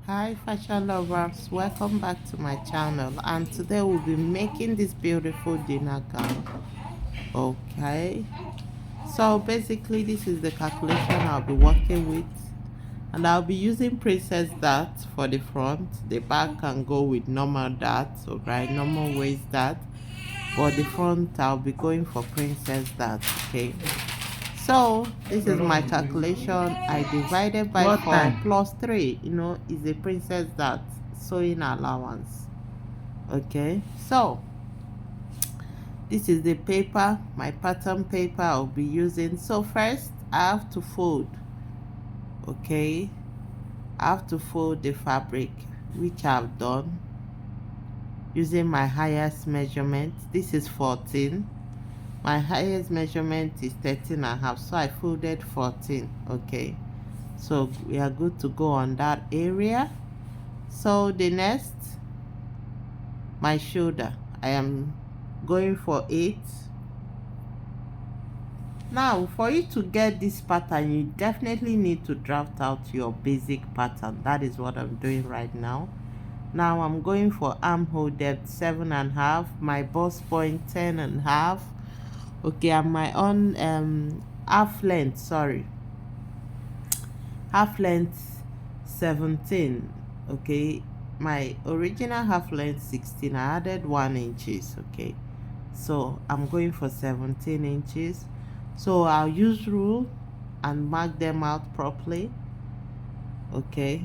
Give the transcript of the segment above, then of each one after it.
Hi fashion lovers, welcome back to my channel, and today we'll be making this beautiful dinner gown. Okay, so basically this is the calculation I'll be working with, and I'll be using princess dart for the front. The back can go with normal dart, right, normal waist dart, but the front I'll be going for princess dart. Okay, so this is my calculation. I divided by What 4 time? plus 3, is the princess that sewing allowance. Okay, so this is the paper, my pattern paper I'll be using. So first I have to fold. Okay, I have to fold the fabric, which I've done using my highest measurement. This is 14. My highest measurement is 13 and a half, so I folded 14. Okay, so we are good to go on that area. So the next, my shoulder, I am going for 8. Now for you to get this pattern, you definitely need to draft out your basic pattern. That is what I'm doing right now. Now I'm going for armhole depth 7.5, my bust point 10.5. Okay, and my own half length, half length 17. Okay, my original half length 16. I added 1 inches. Okay, so I'm going for 17 inches. So I'll use rule and mark them out properly. Okay,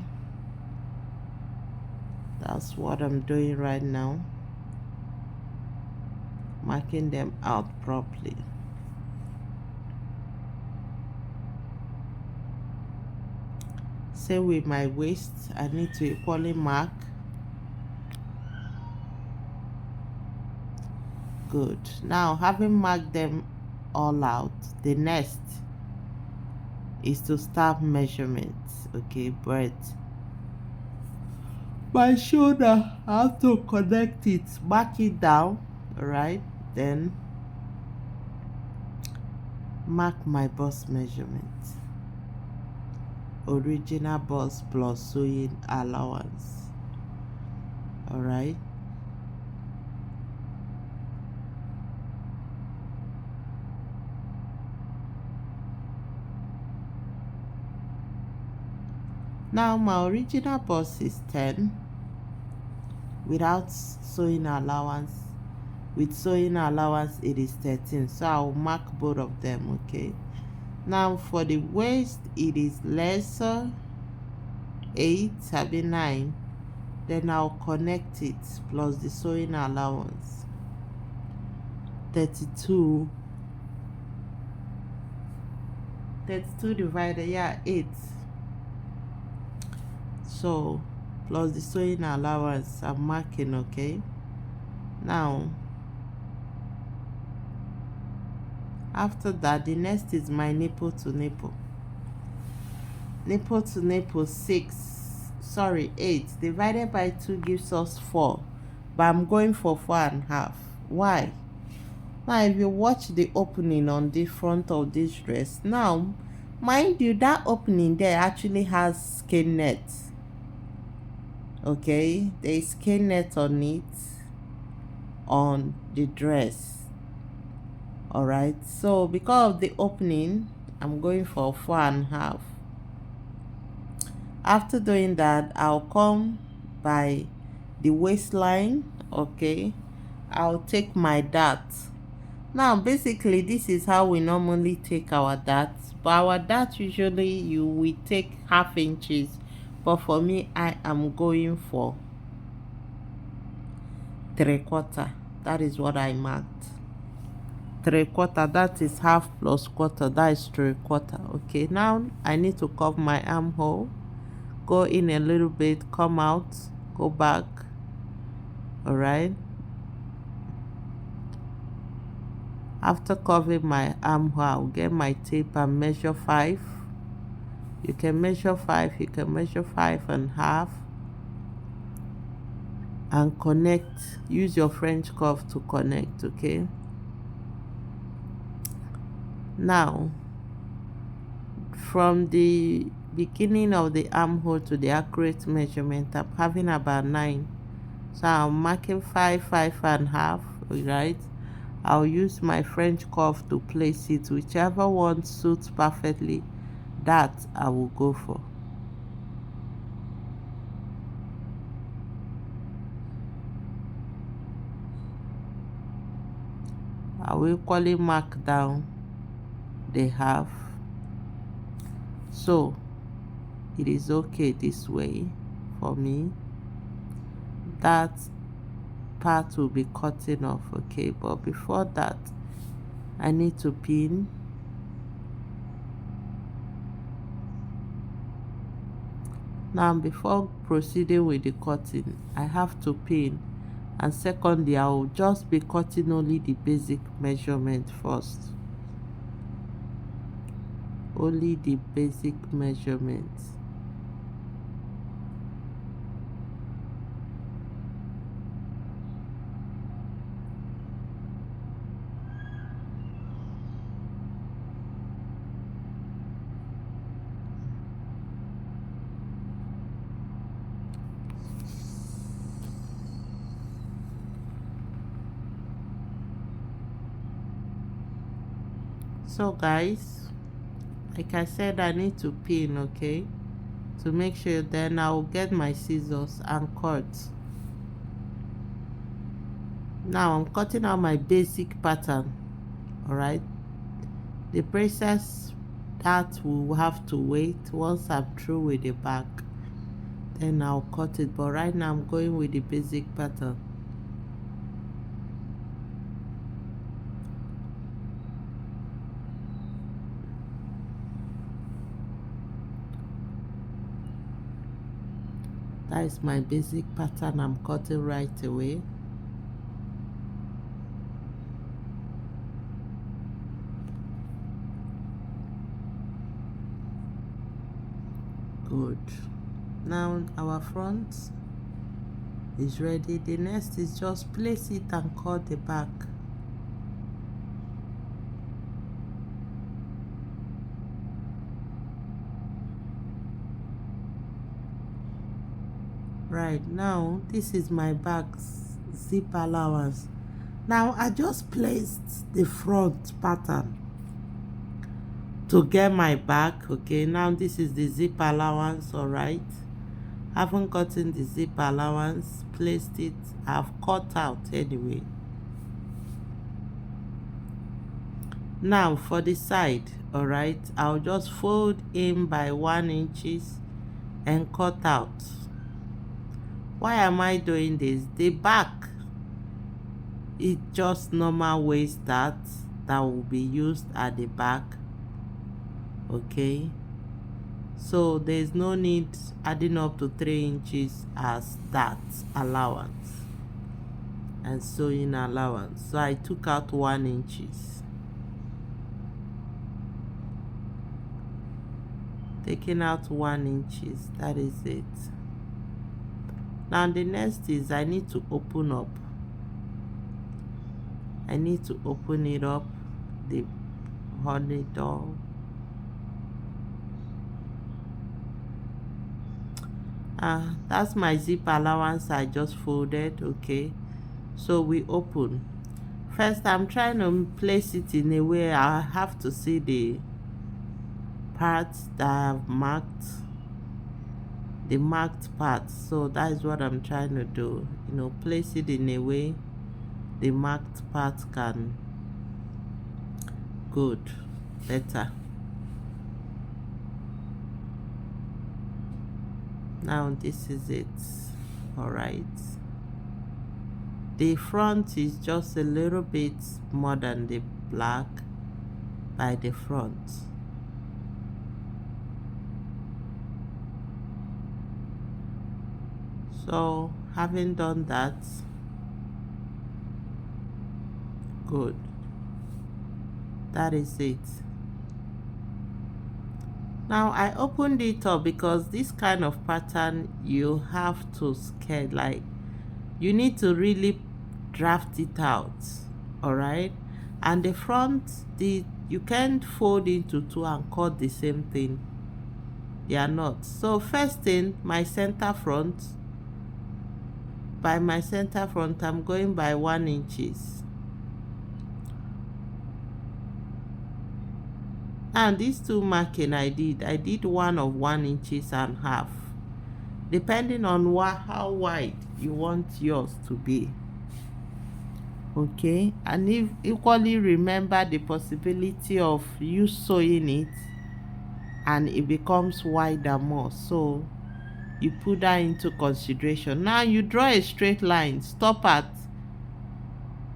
that's what I'm doing right now, marking them out properly. Same with my waist, I need to equally mark. Good. Now having marked them all out, the next is to start measurements. Okay, breadth. My shoulder, I have to connect it, mark it down. All right, then mark my bust measurement, original bust plus sewing allowance. All right, now my original bust is 10 without sewing allowance. With sewing allowance it is 13, so I'll mark both of them. Okay, now for the waist it is lesser 8, having 9. Then I'll connect it plus the sewing allowance 32. 32 divided, yeah, 8. So plus the sewing allowance I'm marking. Okay, now after that, the next is my nipple to nipple. Nipple to nipple 8 divided by 2 gives us 4, but I'm going for 4.5. Why? Now if you watch the opening on the front of this dress, now mind you, that opening there actually has skein net. Okay, there is skein net on it, on the dress. All right, so because of the opening I'm going for 4.5. After doing that, I'll come by the waistline. Okay, I'll take my dart. Now basically this is how we normally take our darts, but our dart usually you will take half inches, but for me I am going for 3/4. That is what I marked. 3/4, that is half plus quarter, that is 3/4. Okay, now I need to cover my armhole, go in a little bit, come out, go back. All right, after covering my armhole, I'll get my tape and measure 5. You can measure 5, you can measure 5.5, and connect. Use your French curve to connect. Okay, now from the beginning of the armhole to the accurate measurement, I'm having about 9. So I'm marking 5.5, right? I'll use my French curve to place it. Whichever one suits perfectly, that I will go for. I will equally mark down the half. So it is okay this way for me. That part will be cutting off, okay? But before that, I need to pin. Now, before proceeding with the cutting, I have to pin, and secondly, I will just be cutting only the basic measurement first. Only the basic measurements. So guys, like I said, I need to pin, okay, to make sure. Then I will get my scissors and cut. Now I'm cutting out my basic pattern. All right, the process that will have to wait. Once I'm through with the back, then I'll cut it. But right now I'm going with the basic pattern. That is my basic pattern. I'm cutting right away. Good. Now our front is ready. The next is just place it and cut the back. Right, now this is my back zip allowance. Now I just placed the front pattern to get my back, okay? Now this is the zip allowance, all right? Haven't gotten the zip allowance, placed it, I've cut out anyway. Now for the side, all right, I'll just fold in by 1 inches and cut out. Why am I doing this? The back is just normal waist that will be used at the back, okay? So there's no need adding up to 3 inches as that allowance and sewing allowance. So I took out 1 inches, taking out 1 inches. That is it. Now the next is I need to open up. I need to open it up, the honey doll. That's my zip allowance I just folded, okay? So we open. First, I'm trying to place it in a way I have to see the parts that I've marked, the marked parts. So that is what I'm trying to do, you know, place it in a way the marked parts can good better. Now this is it, all right? The front is just a little bit more than the black by the front. So having done that, good, that is it. Now I opened it up because this kind of pattern you have to sketch, like you need to really draft it out, all right? And the front, you can't fold into two and cut the same thing. they are not. So first thing, my center front, by my center front I'm going by 1 inches. And these two marking I did one of 1 inches and half, depending on how wide you want yours to be. Okay, and if equally remember the possibility of you sewing it and it becomes wider more, so you put that into consideration. Now you draw a straight line, stop at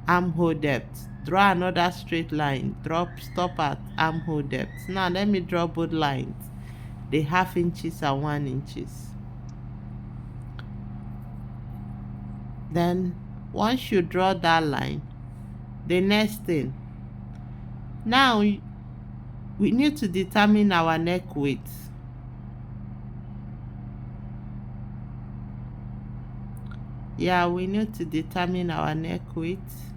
armhole depth, draw another straight line, stop at armhole depth. Now let me draw both lines, the 1/2 inches and 1 inches. Then once you draw that line, the next thing, now we need to determine our neck width. Yeah, we need to determine our neck width.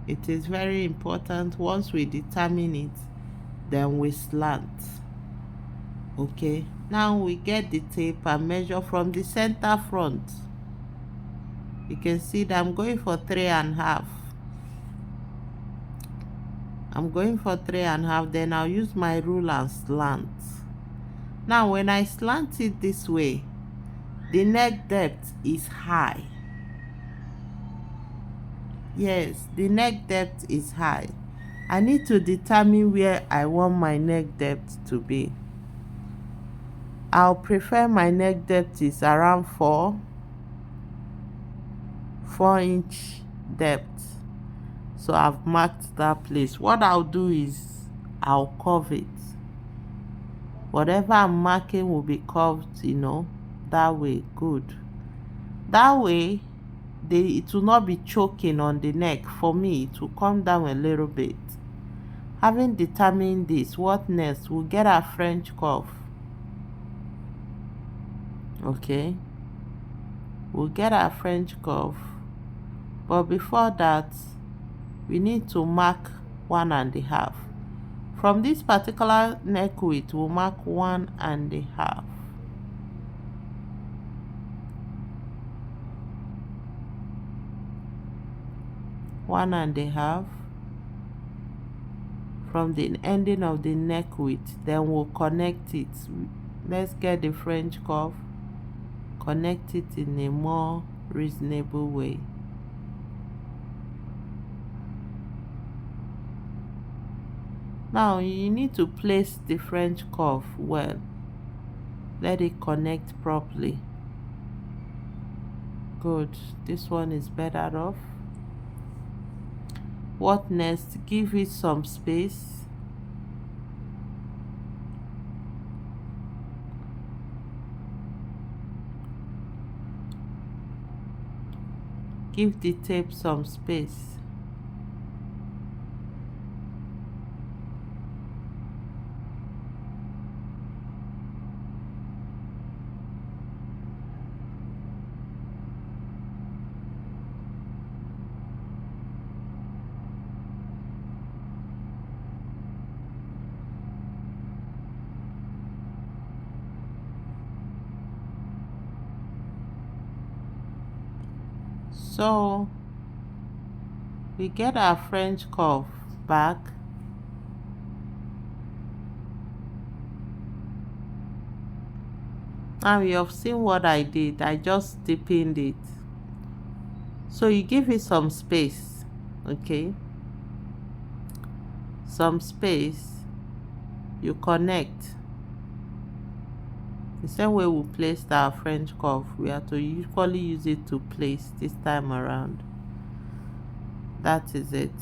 It is very important. Once we determine it, then we slant. Okay, now we get the tape and measure from the center front. You can see that I'm going for 3.5. I'm going for 3.5, then I'll use my rule and slant. Now when I slant it this way, the neck depth is high. Yes, the neck depth is high. I need to determine where I want my neck depth to be. I'll prefer my neck depth is around 4 inch depth. So I've marked that place. What I'll do is I'll curve it. Whatever I'm marking will be curved, that way. Good. That way it will not be choking on the neck. For me, it will come down a little bit. Having determined this, what next? We'll get our French curve. Okay, we'll get our French curve, but before that we need to mark 1.5. From this particular neck width, we'll mark 1.5. From the ending of the neck width, then we'll connect it. Let's get the French curve, connect it in a more reasonable way. Now you need to place the French curve well. Let it connect properly. Good. This one is better off. What next? Give it some space. Give the tape some space. So we get our French curve back. Now you have seen what I did. I just deepened it. So you give it some space, okay? Some space. You connect. The same way we placed our French curve, we have to equally use it to place this time around. That is it.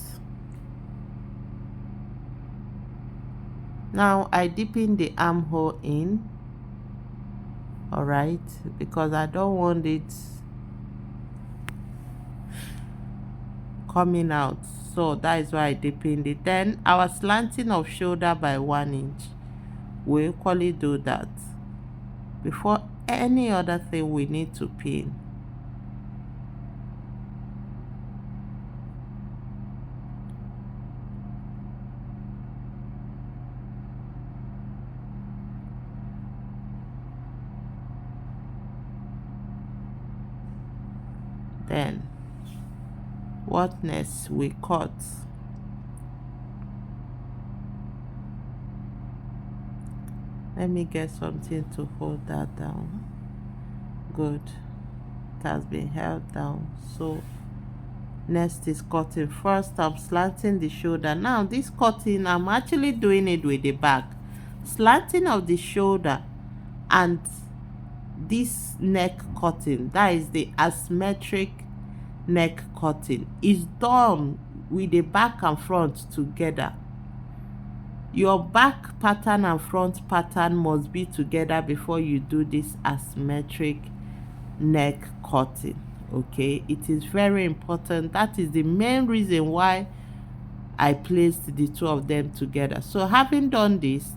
Now I deepen the armhole in, alright, because I don't want it coming out, so that is why I deepened it. Then our slanting of shoulder by 1 inch, we equally do that. Before any other thing, we need to pin. Then what next? We cut. Let me get something to hold that down. Good. It has been held down. So next is cutting. First I'm slanting the shoulder. Now this cutting, I'm actually doing it with the back. Slanting of the shoulder and this neck cutting, that is the asymmetric neck cutting, is done with the back and front together. Your back pattern and front pattern must be together before you do this asymmetric neck cutting. Okay, it is very important. That is the main reason why I placed the two of them together. So having done this,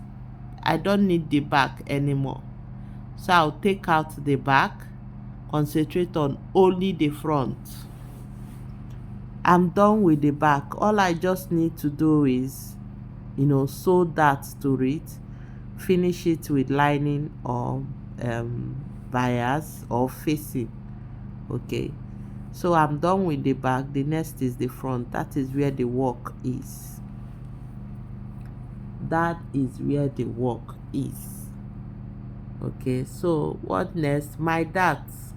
I don't need the back anymore. So I'll take out the back, concentrate on only the front. I'm done with the back. All I just need to do is, sew that to it, finish it with lining or bias or facing. Okay, so I'm done with the back. The next is the front. That is where the work is. That is where the work is. Okay, so what next? My darts.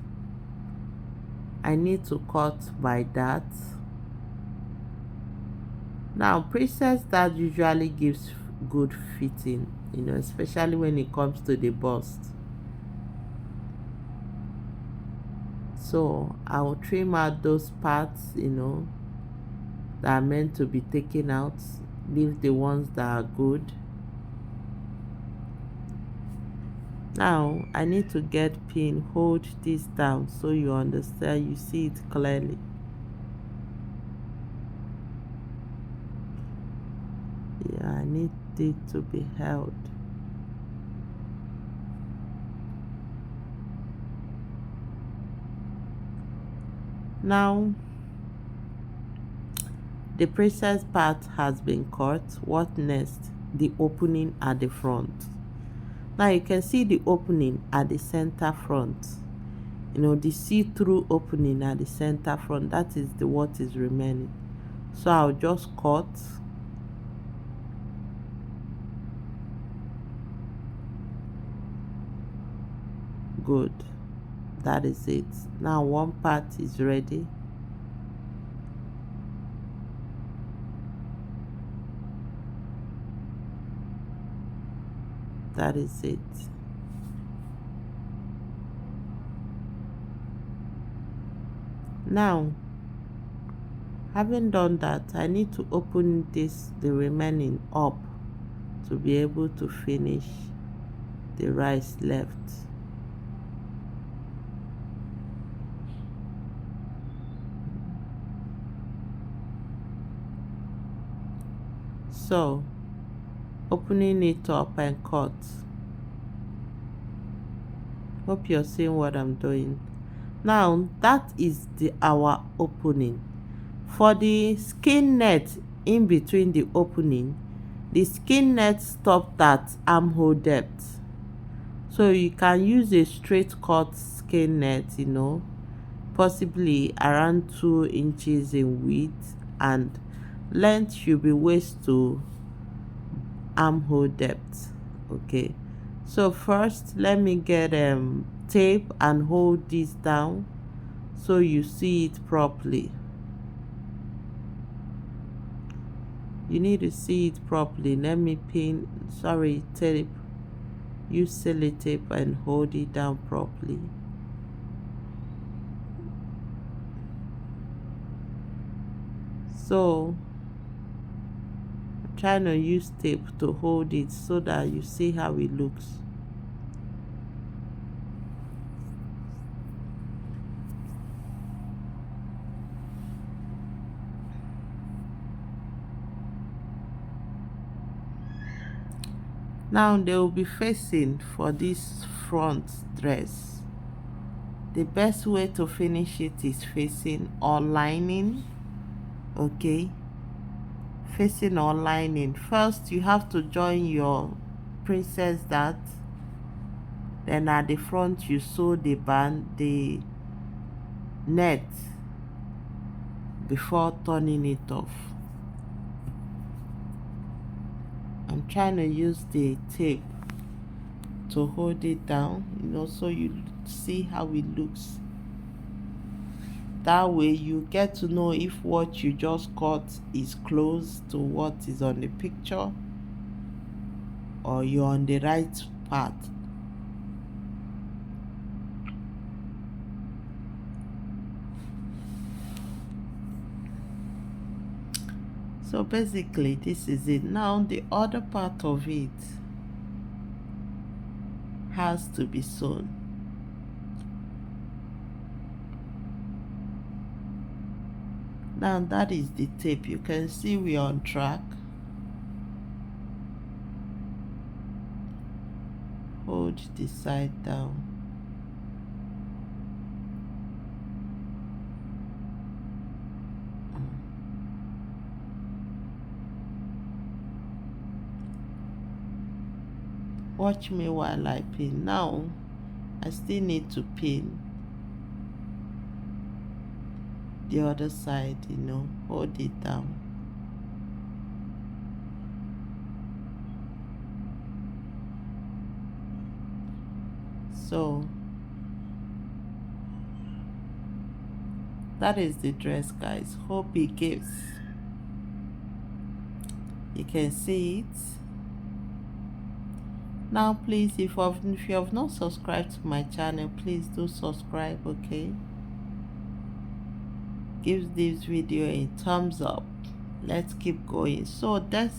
I need to cut my darts. Now princess dart usually gives good fitting, especially when it comes to the bust. So I will trim out those parts that are meant to be taken out, leave the ones that are good. Now I need to get pin. Hold this down so you understand, you see it clearly. Yeah, I need it to be held. Now the princess part has been cut. What next? The opening at the front. Now you can see the opening at the center front. The see-through opening at the center front. That is what is remaining. So I'll just cut. Good. That is it. Now one part is ready. That is it. Now having done that, I need to open the remaining up to be able to finish the rise left. So opening it up and cut. Hope you're seeing what I'm doing. Now that is our opening. For the skin net in between the opening, the skin net stopped at armhole depth. So you can use a straight cut skin net, possibly around 2 inches in width, and length should be waist to armhole depth. Okay, so first let me get tape and hold this down so you see it properly. You need to see it properly. Let me tape, use sellotape and hold it down properly. So I'm trying to use tape to hold it so that you see how it looks. Now they will be facing for this front dress. The best way to finish it is facing or lining. Okay, facing or lining. First you have to join your princess dart, then at the front you sew the net before turning it off. I'm trying to use the tape to hold it down, you know, so you see how it looks. That way you get to know if what you just cut is close to what is on the picture or you're on the right path. So basically this is it. Now the other part of it has to be sewn. Now that is the tape. You can see we are on track. Hold the side down. Watch me while I pin. Now I still need to pin the other side, you know, hold it down. So that is the dress, guys. Hope it gives. You can see it. Now please, if you have not subscribed to my channel, please do subscribe, okay? Give this video a thumbs up. Let's keep going. So this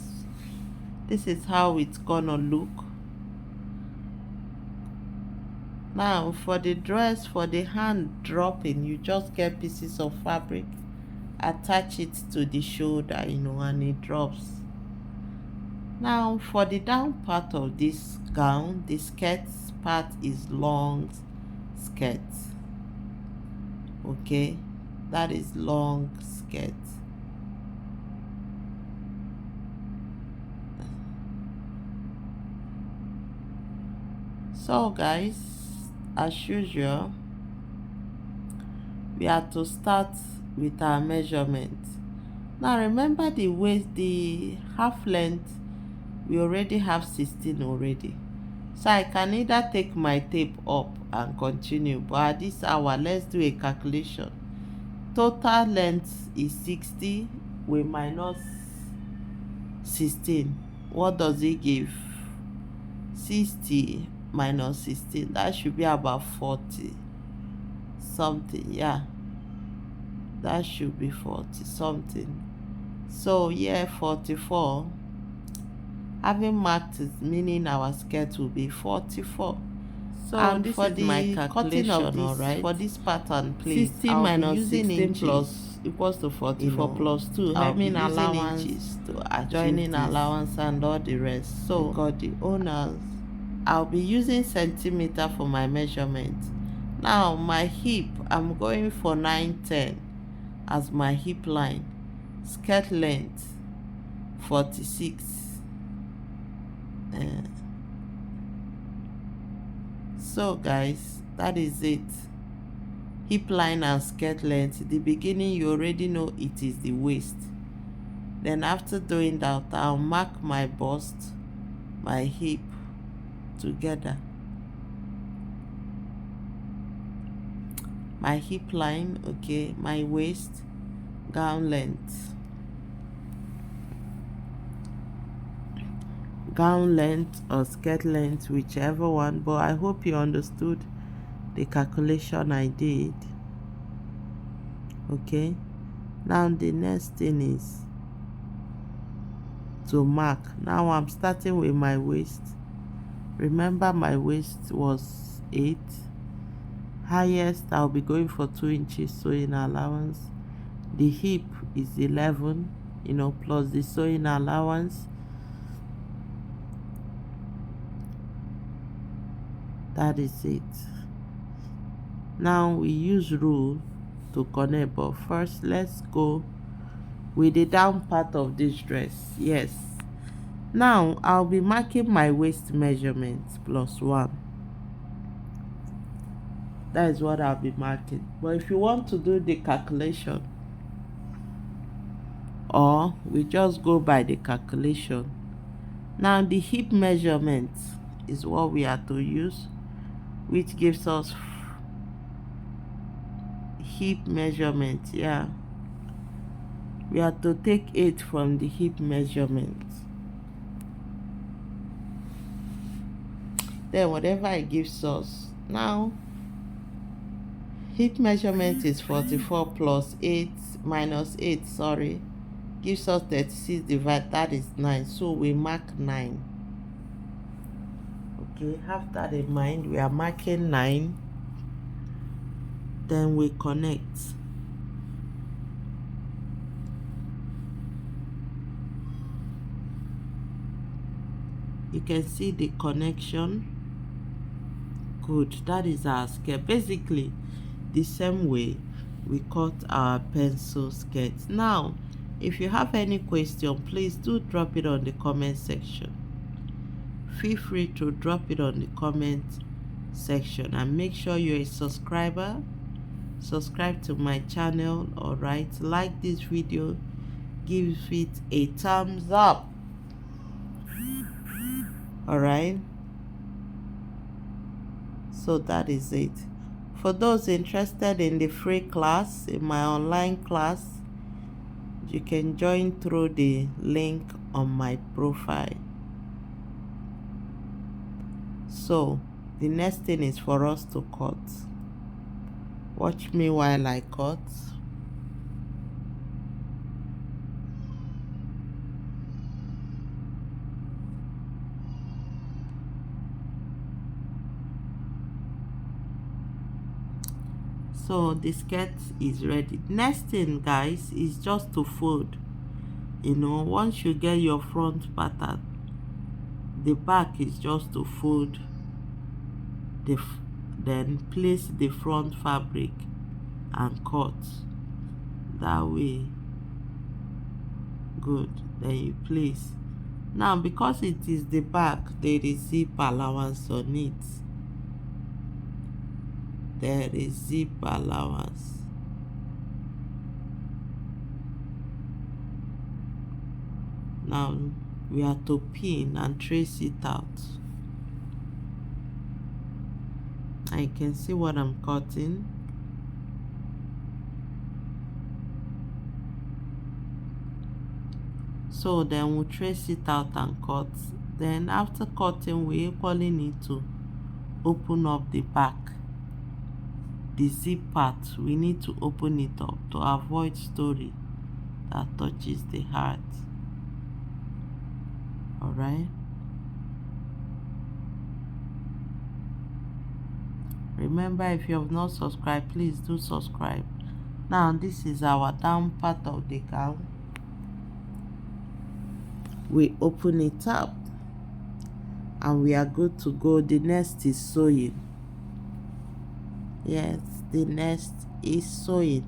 is how it's gonna look. Now for the dress, for the hand dropping, you just get pieces of fabric, attach it to the shoulder, you know, and it drops. Now for the down part of this gown, the skirt part is long skirt, okay? That is long skirt. So guys, as usual, we have to start with our measurement. Now remember the waist, the half length, we already have 16 already. So I can either take my tape up and continue, but at this hour, let's do a calculation. Total length is 60, we minus 16. What does it give? 60 minus 16, that should be about 40 something. Yeah, that should be 40 something. So yeah, 44. Having marked it, meaning our skirt will be 44. So and this for is my calculation, of this, right? For this pattern, please, 60 minus 16 plus equals to 44, you know, plus 2. Having allowance, to joining allowance and all the rest. So got the owners. I'll be using centimeter for my measurement. Now my hip, I'm going for 910 as my hip line. Skirt length 46. So guys, that is it. Hip line and skirt length. The beginning, you already know it is the waist. Then after doing that, I'll mark my bust, my hip together. My hip line, okay, my waist, gown length. Gown length or skirt length, whichever one, but I hope you understood the calculation I did. Okay, now the next thing is to mark. Now I'm starting with my waist. Remember my waist was 8. Highest, I'll be going for 2 inches sewing allowance. The hip is 11, you know, plus the sewing allowance. That is it. Now we use rule to connect, but first let's go with the down part of this dress. Yes, now I'll be marking my waist measurement plus 1. That is what I'll be marking. But if you want to do the calculation, or we just go by the calculation. Now the hip measurement is what we are to use, which gives us hip measurement. Yeah, we have to take 8 from the hip measurement. Then whatever it gives us. Now hip measurement is 44 plus 8 minus 8, sorry, gives us 36 divided, that is 9. So we mark 9. Okay, have that in mind. We are marking 9. Then we connect. You can see the connection. Good, that is our skirt. Basically the same way we cut our pencil skirts. Now if you have any question, please do drop it on the comment section. Feel free to drop it on the comment section, and make sure you're a subscriber. Subscribe to my channel. All right, like this video, give it a thumbs up. All right, so that is it. For those interested in the free class, in my online class, you can join through the link on my profile. So the next thing is for us to cut. Watch me while I cut. So the skirt is ready. Next thing, guys, is just to fold. You know, once you get your front pattern, the back is just to fold then place the front fabric and cut that way. Good, then you place. Now because it is the back, there is zip allowance on it. There is zip allowance. Now we have to pin and trace it out. And you can see what I'm cutting. So then we'll trace it out and cut. Then after cutting, we equally need to open up the back. The zip part, we need to open it up to avoid story that touches the heart. All right, remember, if you have not subscribed, please do subscribe. Now this is our down part of the gown. We open it up and we are good to go. The next is sewing. Yes, the next is sewing.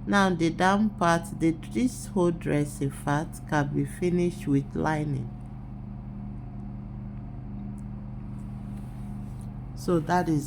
Now the down part, this whole dress in fact can be finished with lining. So that is